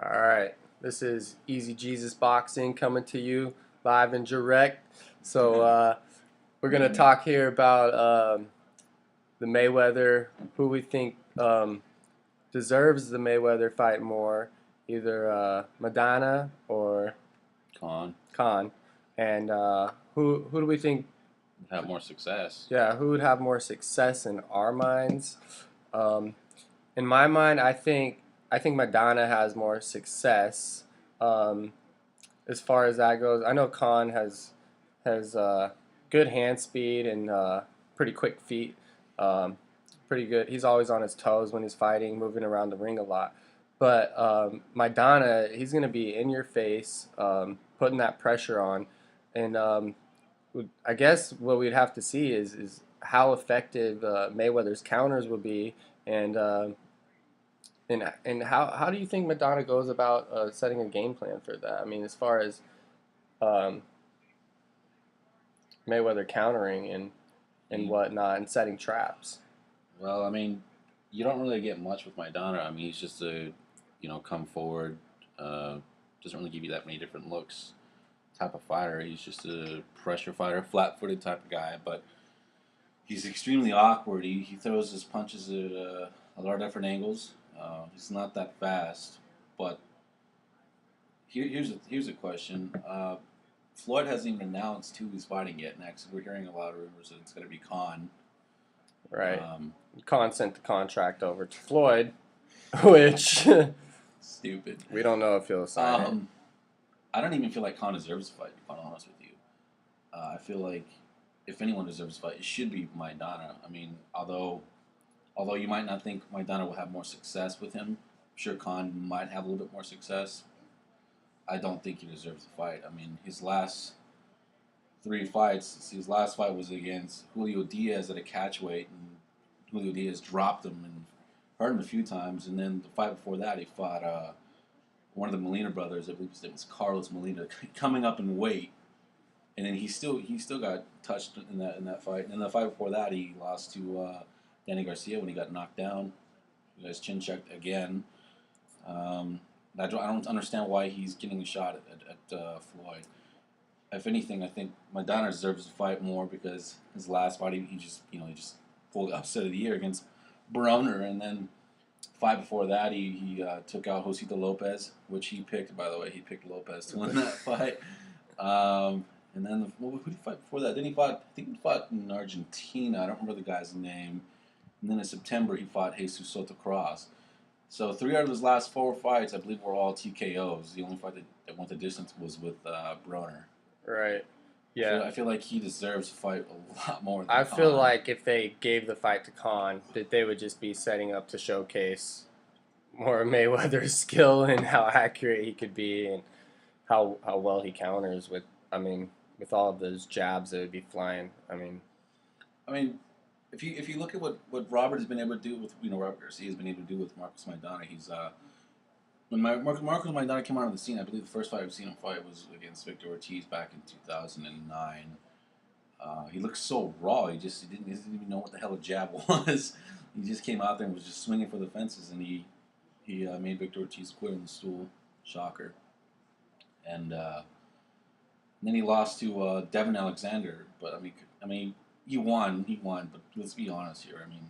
All right, this is Eazy.Jesus.Boxing coming to you live and direct. So we're gonna talk here about the Mayweather, who we think deserves the Mayweather fight more, either Maidana or Khan Khan, and who do we think? have more success. Yeah, who would have more success in our minds? Um, in my mind, I think Maidana has more success. Um, as far as that goes. I know Khan has good hand speed and pretty quick feet. Um, Pretty good. He's always on his toes when he's fighting, moving around the ring a lot. But Maidana, he's going to be in your face, putting that pressure on, and I guess what we'd have to see is how effective Mayweather's counters would be, and how do you think Maidana goes about setting a game plan for that? I mean, as far as um, Mayweather countering and whatnot and setting traps. Well, I mean, you don't really get much with Maidana. I mean, he's just a, come forward, doesn't really give you that many different looks type of fighter. He's just a pressure fighter, flat-footed type of guy, but he's extremely awkward. He throws his punches at a lot of different angles. He's not that fast, but here's a question. Floyd hasn't even announced who he's fighting yet next. We're hearing a lot of rumors that it's going to be Khan. Right. Khan sent the contract over to Floyd, which Stupid. We don't know if he'll sign it. I don't even feel like Khan deserves a fight, to be quite honest with you. I feel like if anyone deserves a fight, it should be Maidana. I mean, although you might not think Maidana will have more success with him, I'm sure Khan might have a little bit more success. I don't think he deserves the fight. I mean, his last three fights, his last fight was against Julio Diaz at a catchweight, and Julio Diaz dropped him and hurt him a few times. And then the fight before that, he fought one of the Molina brothers. I believe his name was Carlos Molina, coming up in weight, and then he still got touched in that fight. And then the fight before that, he lost to Danny Garcia when he got knocked down. He got his chin checked again. I don't understand why he's getting a shot at Floyd. If anything, I think Maidana deserves to fight more because his last fight, he just pulled the upset of the year against Broner, and then fight before that, he took out Josito Lopez, which he picked. By the way, he picked Lopez to win that fight. And then who did he fight before that? Then I think he fought in Argentina. I don't remember the guy's name. And then in September, he fought Jesus Soto Cross. So 3 out of his last 4 fights, I believe, were all TKOs. The only fight that went the distance was with Broner. Right. Yeah. I feel like he deserves to fight a lot more than I Khan. feel like if they gave the fight to Khan, that they would just be setting up to showcase more of Mayweather's skill and how accurate he could be and how well he counters with. I mean, with all of those jabs that would be flying. I mean, if you look at what Robert has been able to do with Robert Garcia has been able to do with Marcos Maidana, he's when Marcos Maidana came out on the scene, I believe the first fight I've seen him fight was against Victor Ortiz back in 2009. He looked so raw. He didn't even know what the hell a jab was. He just came out there and was just swinging for the fences, and he made Victor Ortiz quit on the stool. Shocker. And then he lost to Devin Alexander. But I mean, he won. But let's be honest here. I mean,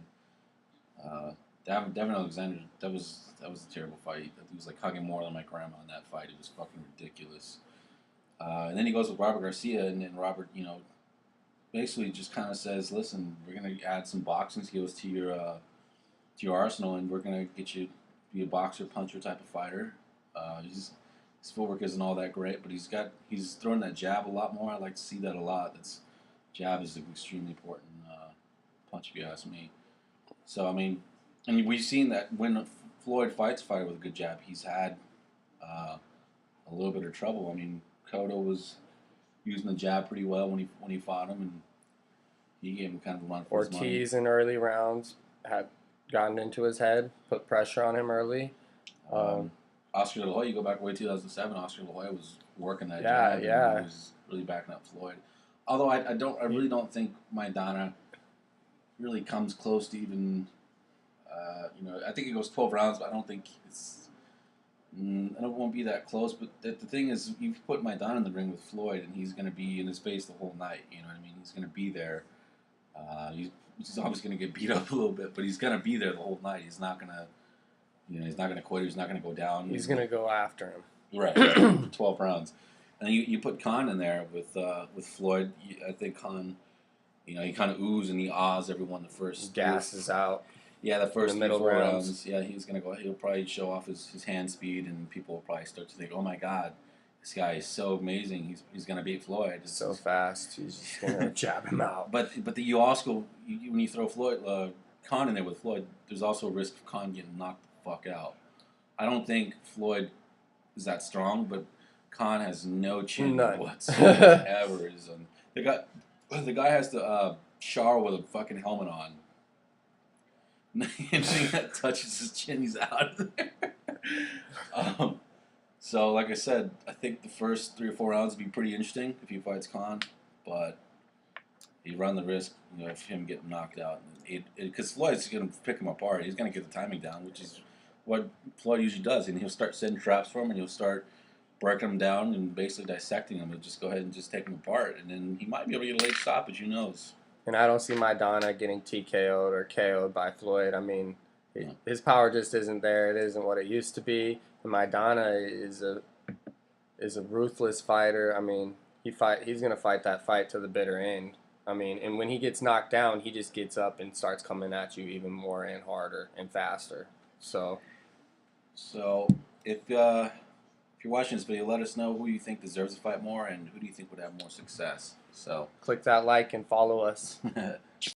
Devin Alexander, that was a terrible fight. He was like hugging more than my grandma in that fight. It was fucking ridiculous. And then he goes with Robert Garcia, and then Robert, basically just kind of says, "Listen, we're gonna add some boxing skills to your arsenal, and we're gonna get you to be a boxer, puncher type of fighter." His footwork isn't all that great, but he's throwing that jab a lot more. I like to see that a lot. Jab is an extremely important punch, if you ask me. So I mean, we've seen that when Floyd fights a fighter with a good jab, he's had a little bit of trouble. I mean, Cotto was using the jab pretty well when he fought him, and he gave him kind of a run for his money. Ortiz in early rounds had gotten into his head, put pressure on him early. Oscar De La Hoya, you go back way 2007. Oscar De La Hoya was working that jab. Yeah. He was really backing up Floyd. Although I really don't think Maidana really comes close to even. I think it goes 12 rounds, but I don't think And it won't be that close. But the thing is, you put Maidana in the ring with Floyd, and he's going to be in his face the whole night. You know what I mean? He's going to be there. He's always going to get beat up a little bit, but he's going to be there the whole night. He's not going to, he's not going to quit. He's not going to go down. He's going to go after him. Right, 12 rounds. And then you put Khan in there with Floyd. I think Khan, he kind of oohs and he ahs everyone the first. Gasses out. Yeah, the first the middle 4 rounds. rounds. Yeah, he's gonna go. He'll probably show off his hand speed, and people will probably start to think, "Oh my God, this guy is so amazing. He's gonna beat Floyd. So fast. He's just gonna jab him out." But you also when you throw Khan in there with Floyd, there's also a risk of Khan getting knocked the fuck out. I don't think Floyd is that strong, but Khan has no chin whatsoever. The guy has to shower with a fucking helmet on. Anything that touches his chin, he's out of there. So, like I said, I think the first 3 or 4 rounds would be pretty interesting if he fights Khan, but you run the risk, of him getting knocked out. Because Floyd's going to pick him apart. He's going to get the timing down, which is what Floyd usually does, and he'll start setting traps for him, and he'll start breaking him down and basically dissecting him. He'll just go ahead and just take him apart, and then he might be able to get a late stoppage. Who knows? And I don't see Maidana getting TKO'd or KO'd by Floyd. I mean, his power just isn't there. It isn't what it used to be. And Maidana is a ruthless fighter. I mean, he's gonna fight that fight to the bitter end. I mean, and when he gets knocked down, he just gets up and starts coming at you even more and harder and faster. So if you're watching this video, let us know who you think deserves to fight more and who do you think would have more success. So click that like and follow us.